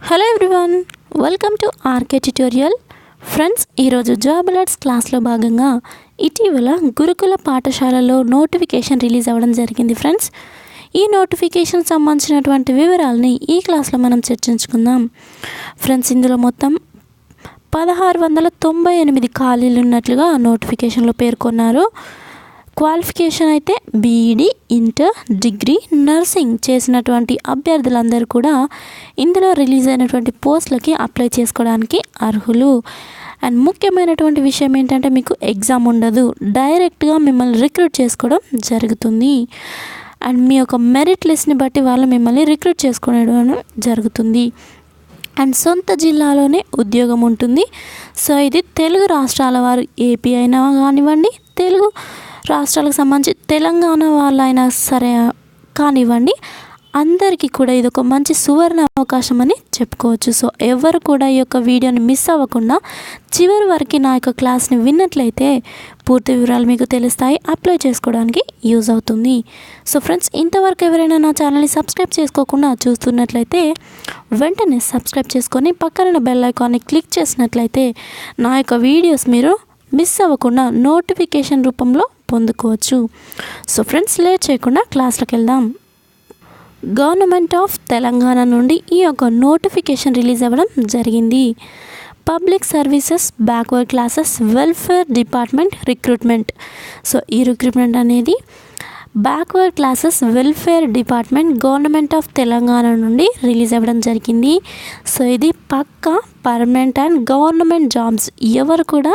Hello everyone, welcome to RK tutorial. Friends, ఈరోజు job alerts క్లాస్లో భాగంగా ఇటీవల గురుకుల పాఠశాలలో నోటిఫికేషన్ రిలీజ్ అవ్వడం జరిగింది. ఫ్రెండ్స్, ఈ నోటిఫికేషన్ సంబంధించినటువంటి వివరాలని ఈ క్లాస్లో మనం చర్చించుకుందాం. ఫ్రెండ్స్, ఇందులో మొత్తం 1698 ఖాళీలు ఉన్నట్లుగా నోటిఫికేషన్లో పేర్కొన్నారు. క్వాలిఫికేషన్ అయితే బీఈడి, ఇంటర్, డిగ్రీ, నర్సింగ్ చేసినటువంటి అభ్యర్థులందరూ కూడా ఇందులో రిలీజ్ అయినటువంటి పోస్టులకి అప్లై చేసుకోవడానికి అర్హులు. అండ్ ముఖ్యమైనటువంటి విషయం ఏంటంటే మీకు ఎగ్జామ్ ఉండదు, డైరెక్ట్గా మిమ్మల్ని రిక్రూట్ చేసుకోవడం జరుగుతుంది. అండ్ మీ యొక్క మెరిట్ లిస్ట్ని బట్టి వాళ్ళు మిమ్మల్ని రిక్రూట్ చేసుకోవడం జరుగుతుంది. అండ్ సొంత జిల్లాలోనే ఉద్యోగం ఉంటుంది. సో ఇది తెలుగు రాష్ట్రాల వారు, ఏపీ అయినా కానివ్వండి, తెలుగు రాష్ట్రాలకు సంబంధించి తెలంగాణ వాళ్ళైనా సరే కానివ్వండి, అందరికీ కూడా ఇది ఒక మంచి సువర్ణ అవకాశం అని చెప్పుకోవచ్చు. సో ఎవరు కూడా ఈ యొక్క వీడియోని మిస్ అవ్వకుండా చివరి వరకు నా యొక్క క్లాస్ని విన్నట్లయితే పూర్తి వివరాలు మీకు తెలుస్తాయి, అప్లై చేసుకోవడానికి యూజ్ అవుతుంది. సో ఫ్రెండ్స్, ఇంతవరకు ఎవరైనా నా ఛానల్ని సబ్స్క్రైబ్ చేసుకోకుండా చూస్తున్నట్లయితే వెంటనే సబ్స్క్రైబ్ చేసుకొని పక్కన బెల్ ఐకాన్ని క్లిక్ చేసినట్లయితే నా యొక్క వీడియోస్ మీరు మిస్ అవ్వకుండా నోటిఫికేషన్ రూపంలో పొందుకోవచ్చు. సో ఫ్రెండ్స్, లేట్ చేయకుండా క్లాస్లోకి వెళ్దాం. గవర్నమెంట్ ఆఫ్ తెలంగాణ నుండి ఈ యొక్క నోటిఫికేషన్ రిలీజ్ అవ్వడం జరిగింది. Public services backward classes welfare department recruitment. So ఈ రిక్రూట్మెంట్ అనేది backward classes welfare department government of Telangana నుండి రిలీజ్ అవ్వడం జరిగింది. సో ఇది పక్కా పర్మనెంట్ అండ్ గవర్నమెంట్ జాబ్స్. ఎవరు కూడా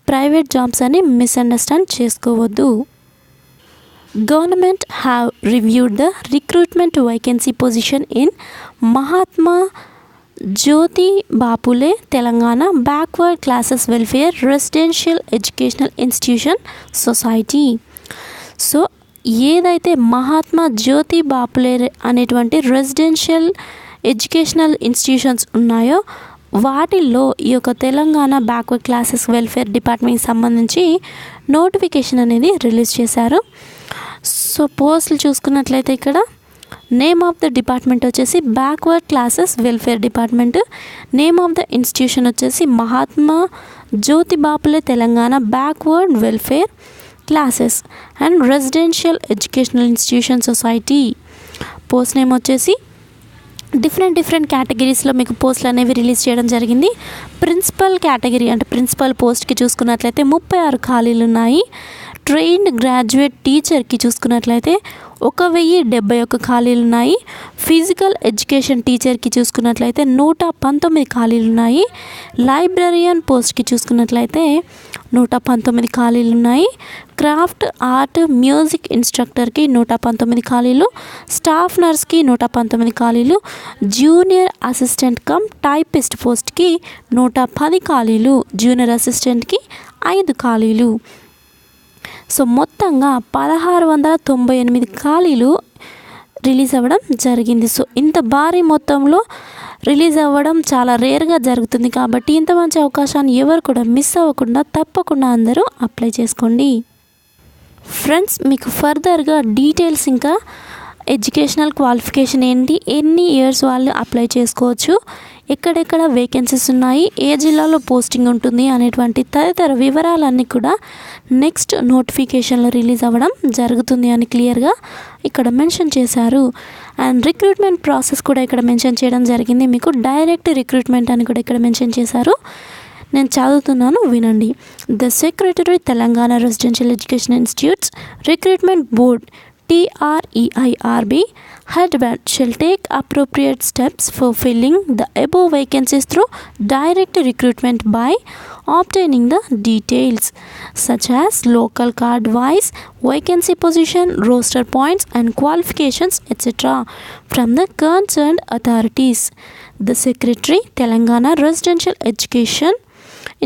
ప్రైవేట్ జాబ్స్ అని మిస్అండర్స్టాండ్ చేసుకోవద్దు. Government have reviewed the recruitment vacancy position in Mahatma Jyoti Bapule Telangana Backward Classes Welfare Residential Educational Institution Society. So ఏదైతే మహాత్మా జ్యోతి బాపులే అనేటువంటి రెసిడెన్షియల్ ఎడ్యుకేషనల్ ఇన్స్టిట్యూషన్స్ ఉన్నాయో వాటిల్లో ఈ యొక్క తెలంగాణ బ్యాక్వర్డ్ క్లాసెస్ వెల్ఫేర్ డిపార్ట్మెంట్కి సంబంధించి నోటిఫికేషన్ అనేది రిలీజ్ చేశారు. సో పోస్టులు చూసుకున్నట్లయితే ఇక్కడ నేమ్ ఆఫ్ ద డిపార్ట్మెంట్ వచ్చేసి backward classes welfare department, name of the institution వచ్చేసి Mahatma Jyothi Bapule Telangana backward welfare classes and residential educational institution society. Post name వచ్చేసి డిఫరెంట్ కేటగిరీస్లో మీకు పోస్టులు అనేవి రిలీజ్ చేయడం జరిగింది. ప్రిన్సిపల్ కేటగిరీ అంటే ప్రిన్సిపల్ పోస్ట్కి చూసుకున్నట్లయితే 36 ఖాళీలు ఉన్నాయి. ట్రైన్డ్ గ్రాడ్యుయేట్ టీచర్కి చూసుకున్నట్లయితే 1071 ఖాళీలు ఉన్నాయి. ఫిజికల్ ఎడ్యుకేషన్ టీచర్కి చూసుకున్నట్లయితే 119 ఖాళీలు ఉన్నాయి. లైబ్రరియన్ పోస్ట్కి చూసుకున్నట్లయితే 119 ఖాళీలు ఉన్నాయి. క్రాఫ్ట్ ఆర్ట్ మ్యూజిక్ ఇన్స్ట్రక్టర్కి 119 ఖాళీలు, స్టాఫ్ నర్స్కి 119 ఖాళీలు, జూనియర్ అసిస్టెంట్ కమ్ టైపిస్ట్ పోస్ట్కి 110 ఖాళీలు, జూనియర్ అసిస్టెంట్కి 5 ఖాళీలు. సో మొత్తంగా 1698 ఖాళీలు రిలీజ్ అవ్వడం జరిగింది. సో ఇంత భారీ మొత్తంలో రిలీజ్ అవ్వడం చాలా రేర్గా జరుగుతుంది కాబట్టి ఇంత మంచి అవకాశాన్ని ఎవరు కూడా మిస్ అవ్వకుండా తప్పకుండా అందరూ అప్లై చేసుకోండి. ఫ్రెండ్స్, మీకు ఫర్దర్గా డీటెయిల్స్ ఇంకా ఎడ్యుకేషనల్ క్వాలిఫికేషన్ ఏంటి, ఎన్ని ఇయర్స్ వాళ్ళు అప్లై చేసుకోవచ్చు, ఎక్కడెక్కడ వేకెన్సీస్ ఉన్నాయి, ఏ జిల్లాలో పోస్టింగ్ ఉంటుంది అనేటువంటి తదితర వివరాలన్నీ కూడా నెక్స్ట్ నోటిఫికేషన్లో రిలీజ్ అవ్వడం జరుగుతుంది అని క్లియర్గా ఇక్కడ మెన్షన్ చేశారు. అండ్ రిక్రూట్మెంట్ ప్రాసెస్ కూడా ఇక్కడ మెన్షన్ చేయడం జరిగింది. మీకు డైరెక్ట్ రిక్రూట్మెంట్ అని కూడా ఇక్కడ మెన్షన్ చేశారు. నేను చదువుతున్నాను, వినండి. The secretary Telangana residential education institutes recruitment board TREIRB headband shall take appropriate steps for filling the above vacancies through direct recruitment by obtaining the details such as local card wise vacancy position, roster points and qualifications etc. from the concerned authorities. The Secretary Telangana Residential Education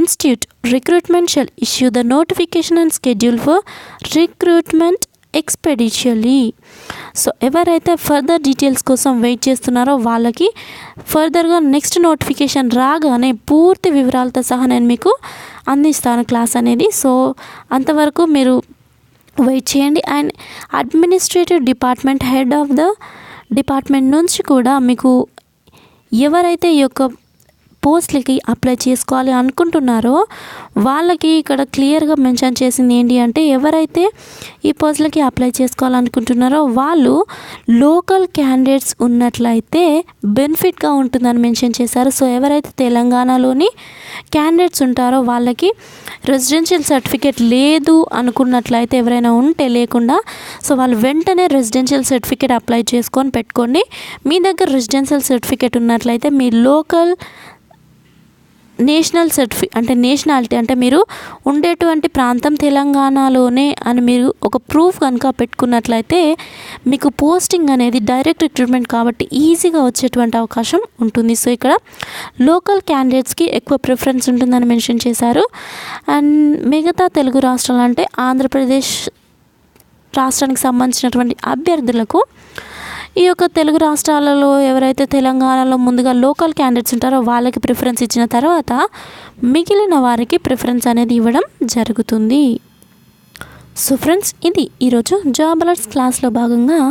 Institute recruitment shall issue the notification and schedule for recruitment expeditiously. So ఎవరైతే further details కోసం wait చేస్తున్నారో వాళ్ళకి ఫర్దర్గా next notification రాగానే పూర్తి వివరాలతో సహా నేను మీకు అందిస్తాను క్లాస్ అనేది. సో అంతవరకు మీరు వెయిట్ చేయండి. And administrative department head of the department నుంచి కూడా మీకు ఎవరైతే ఈ యొక్క పోస్ట్లకి అప్లై చేసుకోవాలి అనుకుంటున్నారో వాళ్ళకి ఇక్కడ క్లియర్గా మెన్షన్ చేసింది ఏంటి అంటే, ఎవరైతే ఈ పోస్ట్లకి అప్లై చేసుకోవాలనుకుంటున్నారో వాళ్ళు లోకల్ క్యాండిడేట్స్ ఉన్నట్లయితే బెనిఫిట్గా ఉంటుందని మెన్షన్ చేశారు. సో ఎవరైతే తెలంగాణలోని క్యాండిడేట్స్ ఉంటారో వాళ్ళకి రెసిడెన్షియల్ సర్టిఫికేట్ లేదు అనుకున్నట్లయితే, ఎవరైనా ఉంటే లేకుండా, సో వాళ్ళు వెంటనే రెసిడెన్షియల్ సర్టిఫికేట్ అప్లై చేసుకొని పెట్టుకోండి. మీ దగ్గర రెసిడెన్షియల్ సర్టిఫికేట్ ఉన్నట్లయితే మీ లోకల్ నేషనాలిటీ అంటే మీరు ఉండేటువంటి ప్రాంతం తెలంగాణలోనే అని మీరు ఒక ప్రూఫ్ కనుక పెట్టుకున్నట్లయితే మీకు పోస్టింగ్ అనేది డైరెక్ట్ రిక్రూట్మెంట్ కాబట్టి ఈజీగా వచ్చేటువంటి అవకాశం ఉంటుంది. సో ఇక్కడ లోకల్ క్యాండిడేట్స్కి ఎక్కువ ప్రిఫరెన్స్ ఉంటుందని మెన్షన్ చేశారు. అండ్ మిగతా తెలుగు రాష్ట్రాలు అంటే ఆంధ్రప్రదేశ్ రాష్ట్రానికి సంబంధించినటువంటి అభ్యర్థులకు ఈ యొక్క తెలుగు రాష్ట్రాలలో ఎవరైతే తెలంగాణలో ముందుగా లోకల్ క్యాండిడేట్స్ ఉంటారో వాళ్ళకి ప్రిఫరెన్స్ ఇచ్చిన తర్వాత మిగిలిన వారికి ప్రిఫరెన్స్ అనేది ఇవ్వడం జరుగుతుంది. సో ఫ్రెండ్స్, ఇది ఈరోజు జాబ్ అలర్ట్స్ క్లాస్లో భాగంగా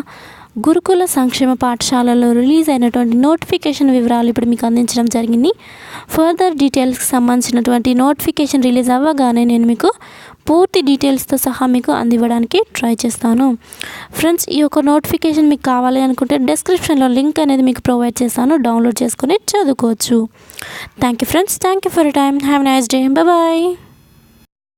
గురుకుల సంక్షేమ పాఠశాలలో రిలీజ్ అయినటువంటి నోటిఫికేషన్ వివరాలు ఇప్పుడు మీకు అందించడం జరిగింది. ఫర్దర్ డీటెయిల్స్కి సంబంధించినటువంటి నోటిఫికేషన్ రిలీజ్ అవ్వగానే నేను మీకు పూర్తి డీటెయిల్స్తో సహా మీకు అందివ్వడానికి ట్రై చేస్తాను. ఫ్రెండ్స్, ఈ యొక్క నోటిఫికేషన్ మీకు కావాలి అనుకుంటే డిస్క్రిప్షన్లో లింక్ అనేది మీకు ప్రొవైడ్ చేస్తాను, డౌన్లోడ్ చేసుకొని చదువుకోవచ్చు. Thank you friends, thank you for your time. Have a nice day. Bye.